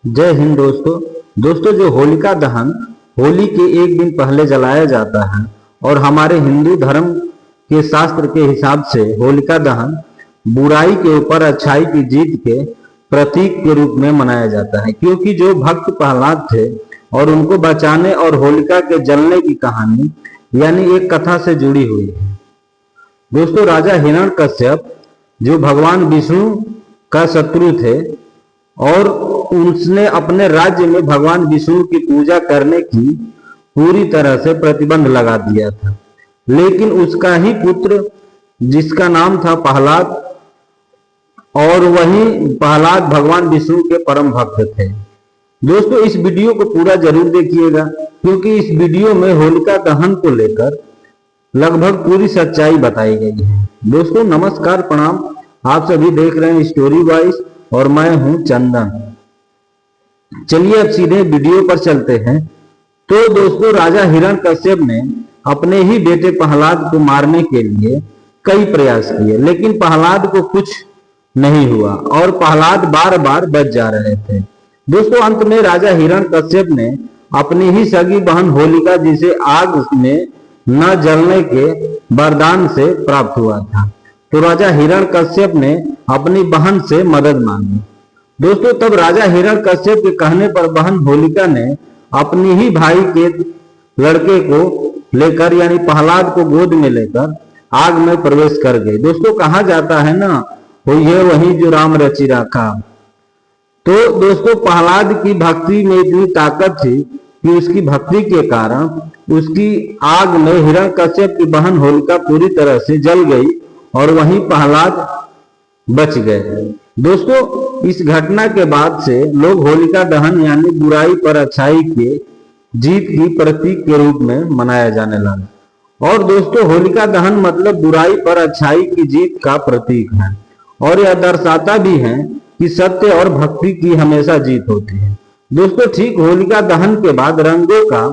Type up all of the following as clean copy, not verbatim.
जय हिंद दोस्तों। जो होलिका दहन होली के एक दिन पहले जलाया जाता है और हमारे हिंदू धर्म के शास्त्र के हिसाब से होलिका दहन बुराई के ऊपर अच्छाई की जीत के प्रतीक के रूप में मनाया जाता है, क्योंकि जो भक्त प्रहलाद थे और उनको बचाने और होलिका के जलने की कहानी यानी एक कथा से जुड़ी हुई है। दोस्तों, राजा हिरण्यकश्यप जो भगवान विष्णु का शत्रु थे और उसने अपने राज्य में भगवान विष्णु की पूजा करने की पूरी तरह से प्रतिबंध लगा दिया था, लेकिन उसका ही पुत्र जिसका नाम था प्रहलाद, और वही प्रहलाद भगवान विष्णु के परम भक्त थे। दोस्तों, इस वीडियो को पूरा जरूर देखिएगा, क्योंकि इस वीडियो में होलिका दहन को लेकर लगभग पूरी सच्चाई बताई गई है। दोस्तों नमस्कार, प्रणाम। आप सभी देख रहे हैं स्टोरी वॉइस और मैं हूं चंदन। चलिए अब सीधे वीडियो पर चलते हैं। तो दोस्तों, राजा हिरण्यकश्यप ने अपने ही बेटे प्रहलाद को मारने के लिए कई प्रयास किए, लेकिन प्रहलाद को कुछ नहीं हुआ और प्रहलाद बार बार बच जा रहे थे। दोस्तों, अंत में राजा हिरण्यकश्यप ने अपनी ही सगी बहन होलिका, जिसे आग में न जलने के वरदान से प्राप्त हुआ था, तो राजा हिरण्यकश्यप ने अपनी बहन से मदद मांगी। दोस्तों, तब राजा हिरण्यकश्यप के कहने पर बहन होलिका ने अपनी ही भाई के लड़के को लेकर यानी प्रहलाद को गोद में लेकर आग में प्रवेश कर गई। दोस्तों, कहा जाता है ना, वो ये वही जो राम रचि राखा। तो दोस्तों, प्रहलाद की भक्ति में इतनी ताकत थी कि उसकी भक्ति के कारण उसकी आग में हिरण्यकश्यप की बहन होलिका पूरी तरह से जल गई और वहीं प्रहलाद बच गए। दोस्तों, इस घटना के बाद से लोग होलिका दहन यानी बुराई पर अच्छाई के जीत की प्रतीक के रूप में मनाया जाने लगा। और दोस्तों, होलिका दहन मतलब बुराई पर अच्छाई की जीत का प्रतीक है और यह दर्शाता भी है कि सत्य और भक्ति की हमेशा जीत होती है। दोस्तों, ठीक होलिका दहन के बाद रंगों का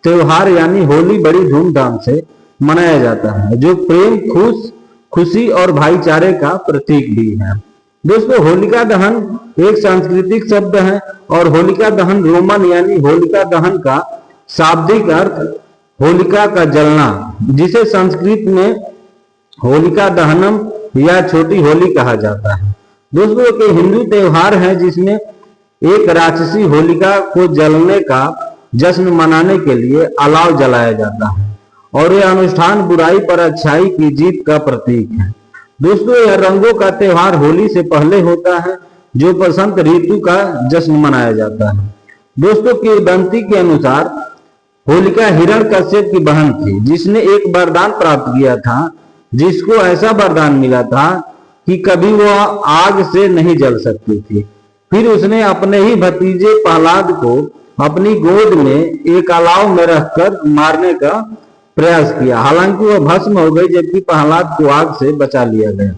त्योहार यानी होली बड़ी धूमधाम से मनाया जाता है, जो प्रेम, खुशी और भाईचारे का प्रतीक भी है। दोस्तों, होलिका दहन एक सांस्कृतिक शब्द है और होलिका दहन रोमन यानी होलिका दहन का शाब्दिक अर्थ होलिका का जलना, जिसे संस्कृत में होलिका दहनम या छोटी होली कहा जाता है। दोस्तों, एक हिंदू त्योहार है जिसमें एक राक्षसी होलिका को जलने का जश्न मनाने के लिए अलाव जलाया जाता है और यह अनुष्ठान बुराई पर अच्छाई की जीत का प्रतीक है। दोस्तों, यह रंगों का त्योहार होली से पहले होता है, जो बसंत ऋतु का जश्न मनाया जाता है। दोस्तों, किंवदंती के अनुसार होलिका हिरण्यकश्यप की बहन थी, जिसने एक वरदान प्राप्त किया था, जिसको ऐसा वरदान मिला था कि कभी वह आग से नहीं जल सकती थी। फिर उसने अपने ही भतीजे प्रहलाद को अपनी गोद में एक अलाव में रखकर मारने का प्रयास किया। हालांकि वह भस्म हो गई, जबकि प्रहलाद को आग से बचा लिया गया।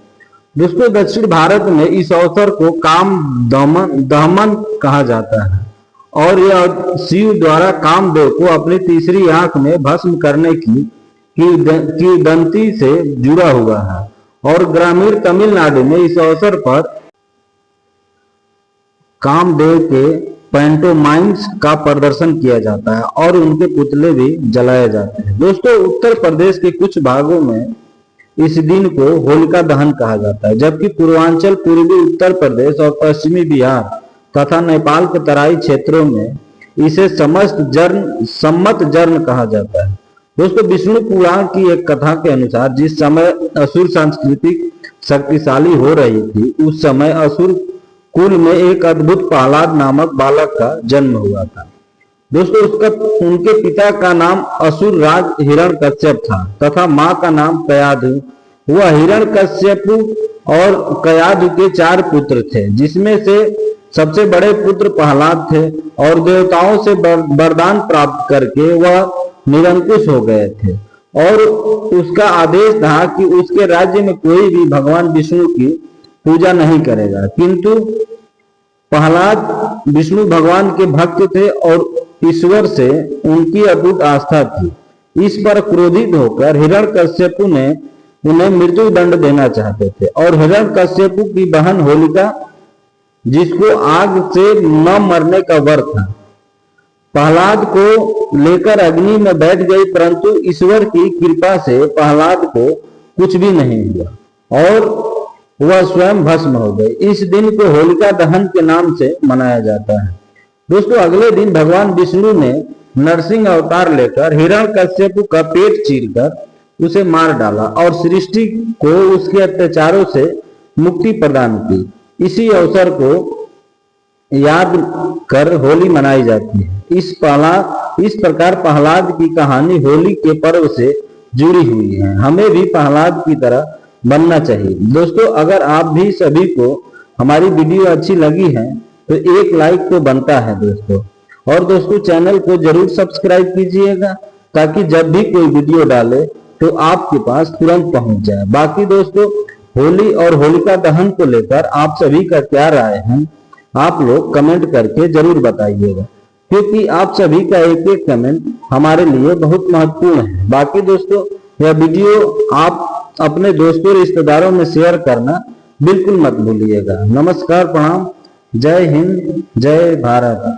दोस्तों, दक्षिण भारत में इस अवसर को काम दहमन कहा जाता है और यह शिव द्वारा कामदेव को अपनी तीसरी आंख में भस्म करने की किंवदंती से जुड़ा हुआ है। और ग्रामीण तमिलनाडु में इस अवसर पर कामदेव के पैंटोमाइम्स का प्रदर्शन किया जाता है और उनके पुतले भी जलाए जाते हैं। दोस्तों, उत्तर प्रदेश के कुछ भागों में इस दिन को होलिका दहन कहा जाता है, जबकि पूर्वांचल, पूर्वी उत्तर प्रदेश और पश्चिमी बिहार तथा नेपाल के तराई क्षेत्रों में इसे सम्मत जर्न कहा जाता है। दोस्तों, विष्णु पुराण की एक कथा के अनुसार जिस समय असुर सांस्कृतिक शक्तिशाली हो रही थी, उस समय असुर कुल में एक अद्भुत प्रहलाद नामक बालक का जन्म हुआ था। दोस्तों, उनके पिता का नाम असुर राज हिरण्यकश्यप था तथा मां का नाम कयाधु। वह हिरण्यकश्यप और कयाधु के 4 पुत्र थे, जिसमें से सबसे बड़े पुत्र प्रहलाद थे और देवताओं से वरदान प्राप्त करके वह निरंकुश हो गए थे और उसका आदेश था कि उसके राज्य में कोई भी भगवान विष्णु की पूजा नहीं करेगा। किंतु प्रहलाद विष्णु भगवान के भक्त थे और ईश्वर से उनकी अटूट आस्था थी। इस पर क्रोधित होकर हिरण्यकश्यप ने उन्हें मृत्यु दंड देना चाहते थे और हिरण्यकश्यप की बहन होलिका जिसको आग से न मरने का वर था। प्रहलाद को लेकर अग्नि में बैठ गई, परंतु ईश्वर की कृपा से प्रहलाद को कुछ भी नहीं हुआ और वह स्वयं भस्म हो गए। इस दिन को होलिका दहन के नाम से मनाया जाता है। दोस्तों, अगले दिन भगवान विष्णु ने नरसिंह अवतार लेकर हिरण्यकश्यप का पेट चीरकर उसे मार डाला और सृष्टि को उसके अत्याचारों से मुक्ति प्रदान की। इसी अवसर को याद कर होली मनाई जाती है। इस प्रकार प्रहलाद की कहानी होली के पर्व से जुड़ी हुई है। हमें भी प्रहलाद की तरह बनना चाहिए। दोस्तों, अगर आप भी सभी को हमारी वीडियो अच्छी लगी है तो एक लाइक तो बनता है दोस्तों। और दोस्तों, चैनल को जरूर सब्सक्राइब कीजिएगा ताकि जब भी कोई वीडियो डाले तो आपके पास तुरंत पहुंच जाए। बाकी दोस्तों, होली और होलिका दहन को लेकर आप सभी का क्या राय है, आप लोग कमेंट करके जरूर बताइएगा, क्योंकि आप सभी का एक एक कमेंट हमारे लिए बहुत महत्वपूर्ण है। बाकी दोस्तों, यह वीडियो आप अपने दोस्तों रिश्तेदारों में शेयर करना बिल्कुल मत भूलिएगा। नमस्कार, प्रणाम, जय हिंद, जय भारत।